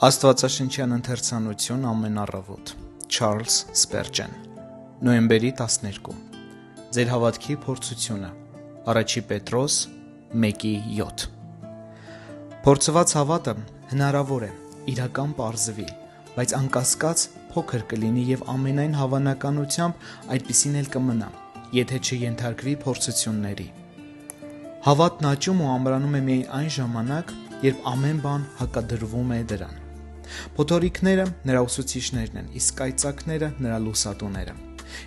Աստվածաշնչյան ընթերցանություն ամեն առավոտ Չարլզ Սպերջեն Նոյեմբերի 12 Ձեր հավատքի փորձությունը Առաջի Պետրոս 1:7 Փորձված հավատը հնարավոր է, իրական պարզվի, բայց անկասկած փոքր կլինի և ամենայն հավանականությամբ այդպիսին էլ կմնա, եթե չենթարկվի փորձությունների։ Հավատն աճում ու ամրանում է միայն այն ժամանակ, երբ ամեն բան հակադրվում է դրան։ Փոթորիկները նրա ուսուցիչներն են, իսկ կայծակները նրա լուսատուները։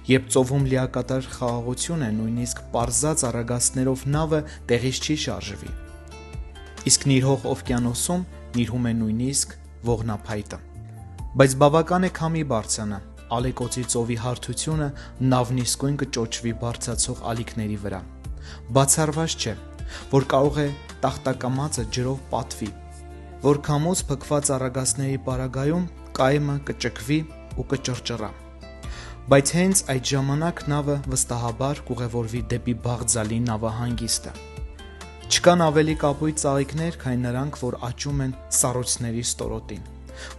Երբ ծովում լիակատար խաղաղություն է, նույնիսկ պարզած առագաստներով նավը տեղից չի շարժվի։ Իսկ նիրհող օվկիանոսում նիրհում է նույնիսկ ողնափայտը։ Բայց բավական է քամի բարձրանա, ալեկոծի ծովի հարթությունը նավն իսկույն կճոճվի բարձրացող ալիքների վրա։ Բացառված չէ, որ կարող է տախտակամածը ջրով պատվի, որ քամուց փքված առագաստների պարագայում կայմը կճկվի ու կճռճռա։ Բայց հենց այդ ժամանակ նավը վստահաբար կուղևորվի դեպի Բաղձալի նավահանգիստը։ Չկան ավելի կապույտ ծաղիկներ, քան նրանք, որ աճում են սառույցների ստորոտին։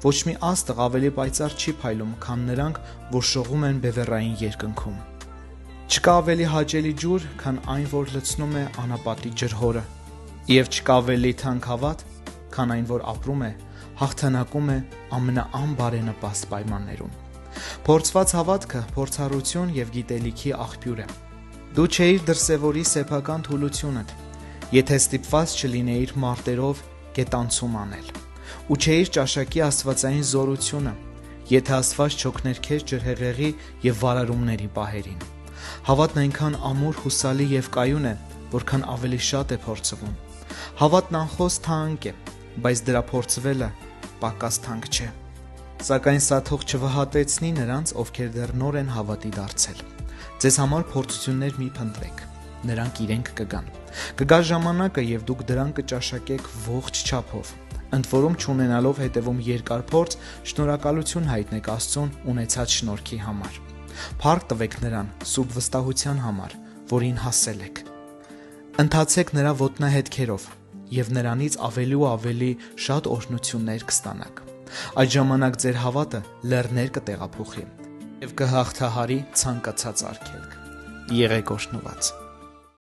Ոչ մի աստղ ավելի պայծառ չի փայլում, քան նրանք, որ շողում են բևեռային երկնքում։ Չկա ավելի հաճելի ջուր, քան այն, որ լցնում է անապատի ջրհորը, և չկա ավելի թանկ հավատ, քան այն, որ ապրում է, հաղթանակում է ամենաանբարենպաստ պայմաններում։ Փորձված հավատքը փորձառություն և գիտելիքի աղբյուր է։ Դու չէիր դրսևորի սեփական թուլությունդ, եթե ստիպված չլինեիր մարտերով գետանցում անել, ու չէիր ճաշակի աստվածային զորությունը, եթե Աստված չօգներ քեզ ջրհեղեղի և վարարումների պահերին։ Հավատն այնքան ամուր, հուսալի և կայուն է, որքան ավելի շատ է փորձվում։ Հավատն անխոս թանկ է, բայց դրա փորձվելը պակաս թանկ չէ։ Սակայն սա թող չվհատեցնի նրանց, ովքեր դեռ նոր են հավատի դարձել։ Ձեզ համար փորձություններ մի փնտրեք, նրանք իրենք կգան։ Կգա ժամանակը, և դուք դրան կճաշակեք ողջ չափով, ընդ որում չունենալով հետևում երկար փորձ, շնորհակալություն հայտնեք Աստծուն ունեցած շնորհքի համար։ Փառք տվեք նրան սուրբ վստահության համար, որին հասել եք։ Ընթացեք նրա ոտնահետքերով, և նրանից ավելի ու ավելի շատ օրհնություններ կստանաք։ Այդ ժամանակ ձեր հավատը լեռներ կտեղափոխի և կհաղթահարի ցանկացած արգելք։ Եղեք օրհնված։